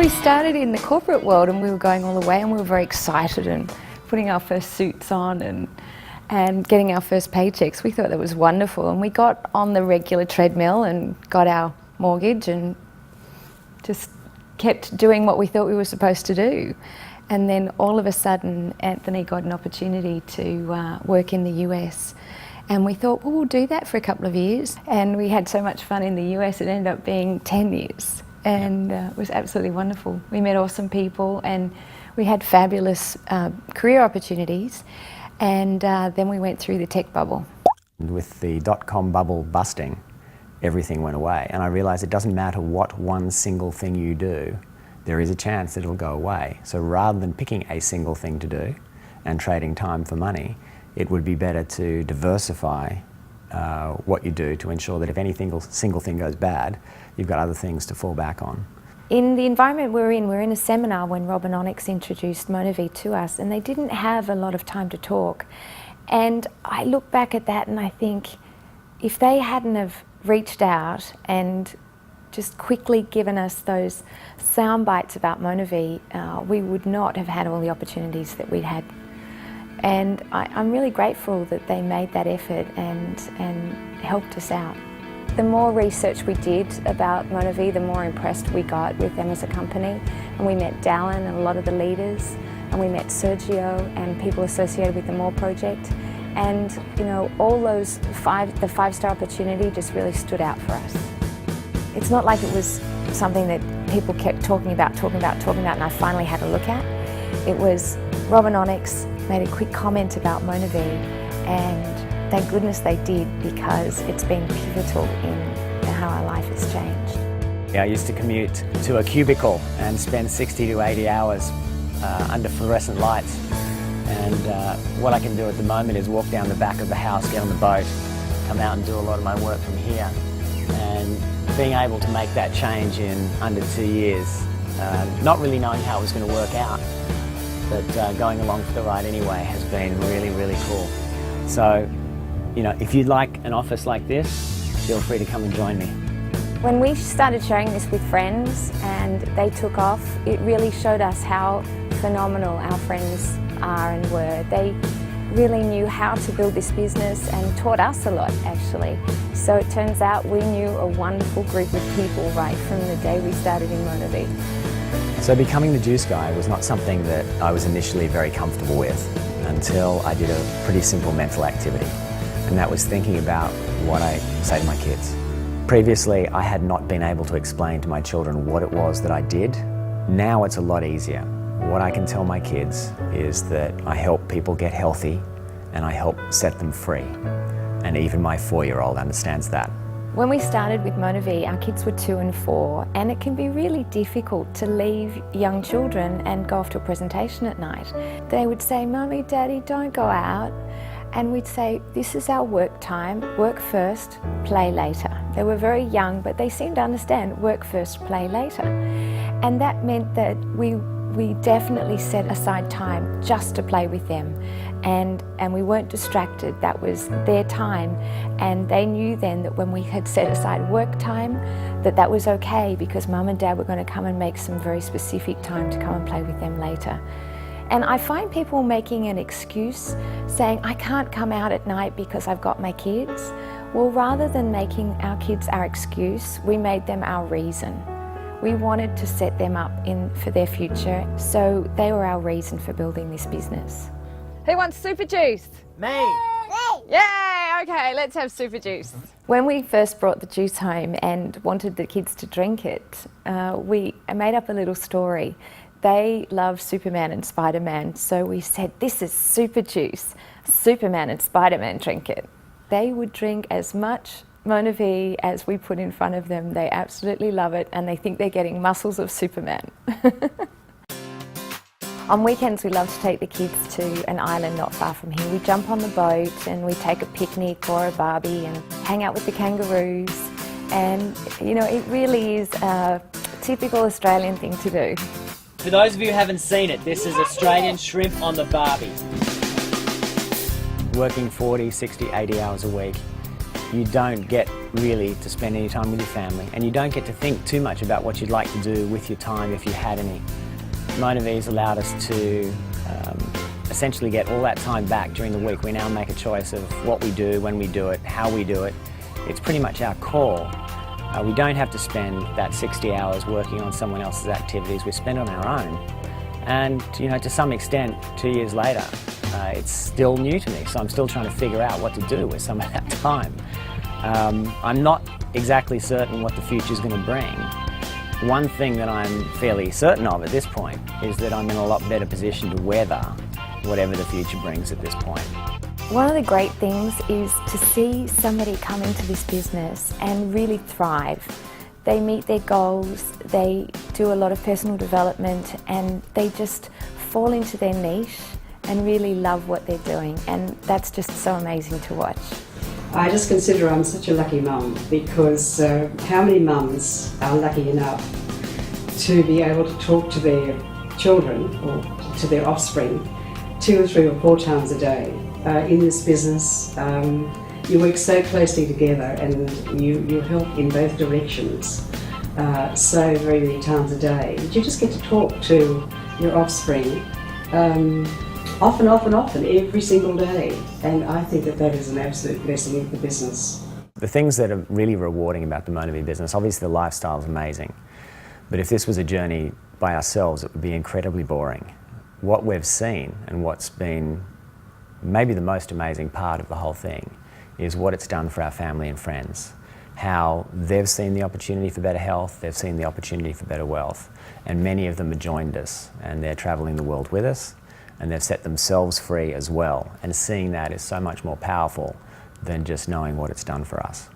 We started in the corporate world and we were going all the way and we were very excited and putting our first suits on and getting our first paychecks. We thought that was wonderful, and we got on the regular treadmill and got our mortgage and just kept doing what we thought we were supposed to do. And then all of a sudden Anthony got an opportunity to work in the US, and we thought, well, we'll do that for a couple of years. And we had so much fun in the US, it ended up being 10 years. And it was absolutely wonderful. We met awesome people and we had fabulous career opportunities, and then we went through the tech bubble. With the dot-com bubble busting, everything went away, and I realised it doesn't matter what one single thing you do, there is a chance that it'll go away. So rather than picking a single thing to do and trading time for money, it would be better to diversify what you do to ensure that if any single thing goes bad, you've got other things to fall back on. In the environment we're in a seminar when Rob and Onyx introduced MonaV to us, and they didn't have a lot of time to talk. And I look back at that and I think, if they hadn't have reached out and just quickly given us those sound bites about MonaV, we would not have had all the opportunities that we'd had. And I'm really grateful that they made that effort and helped us out. The more research we did about MonaV, the more impressed we got with them as a company. And we met Dallin and a lot of the leaders, and we met Sergio and people associated with the More project. And you know, all those the five-star opportunity just really stood out for us. It's not like it was something that people kept talking about, and I finally had a look at. It was Rob and Onyx made a quick comment about MonaV, and thank goodness they did, because it's been pivotal in how our life has changed. I used to commute to a cubicle and spend 60 to 80 hours under fluorescent lights. And what I can do at the moment is walk down the back of the house, get on the boat, come out and do a lot of my work from here. And being able to make that change in under 2 years, not really knowing how it was going to work out, but going along for the ride anyway has been really, really cool. So, you know, if you'd like an office like this, feel free to come and join me. When we started sharing this with friends and they took off, it really showed us how phenomenal our friends are and were. They really knew how to build this business and taught us a lot, actually. So it turns out we knew a wonderful group of people right from the day we started in MonaV. So becoming the juice guy was not something that I was initially very comfortable with until I did a pretty simple mental activity, and that was thinking about what I say to my kids. Previously, I had not been able to explain to my children what it was that I did. Now it's a lot easier. What I can tell my kids is that I help people get healthy and I help set them free. And even my 4-year-old understands that. When we started with MonaV, our kids were 2 and 4, and it can be really difficult to leave young children and go off to a presentation at night. They would say, "Mummy, Daddy, don't go out." And we'd say, "This is our work time, work first, play later." They were very young, but they seemed to understand work first, play later. And that meant that we definitely set aside time just to play with them, and we weren't distracted. That was their time, and they knew then that when we had set aside work time, that was okay, because Mum and Dad were going to come and make some very specific time to come and play with them later. And I find people making an excuse, saying, "I can't come out at night because I've got my kids." Well, rather than making our kids our excuse, we made them our reason. We wanted to set them up for their future, so they were our reason for building this business. Who wants super juice? Me! Yay! Okay, let's have super juice. When we first brought the juice home and wanted the kids to drink it, we made up a little story. They love Superman and Spider-Man, so we said, "This is super juice. Superman and Spider-Man drink it." They would drink as much MonaV as we put in front of them. They absolutely love it, and they think they're getting muscles of Superman. On weekends, we love to take the kids to an island not far from here. We jump on the boat and we take a picnic or a barbie and hang out with the kangaroos. And, you know, it really is a typical Australian thing to do. For those of you who haven't seen it, this is Australian shrimp on the barbie. Working 40, 60, 80 hours a week, you don't get really to spend any time with your family, and you don't get to think too much about what you'd like to do with your time if you had any. MotorV's allowed us to essentially get all that time back during the week. We now make a choice of what we do, when we do it, how we do it. It's pretty much our call. We don't have to spend that 60 hours working on someone else's activities. We spend on our own. And, you know, to some extent, 2 years later, it's still new to me, so I'm still trying to figure out what to do with some of that time. I'm not exactly certain what the future's going to bring. One thing that I'm fairly certain of at this point is that I'm in a lot better position to weather whatever the future brings at this point. One of the great things is to see somebody come into this business and really thrive. They meet their goals, they do a lot of personal development, and they just fall into their niche and really love what they're doing, and that's just so amazing to watch. I just consider I'm such a lucky mum, because how many mums are lucky enough to be able to talk to their children or to their offspring 2 or 3 or 4 times a day. In this business, you work so closely together, and you help in both directions so very many times a day. You just get to talk to your offspring often, every single day, and I think that is an absolute blessing of the business. The things that are really rewarding about the MotorV business, obviously the lifestyle is amazing, but if this was a journey by ourselves, it would be incredibly boring. What we've seen, and what's been maybe the most amazing part of the whole thing, is what it's done for our family and friends. How they've seen the opportunity for better health, they've seen the opportunity for better wealth, and many of them have joined us, and they're travelling the world with us, and they've set themselves free as well. And seeing that is so much more powerful than just knowing what it's done for us.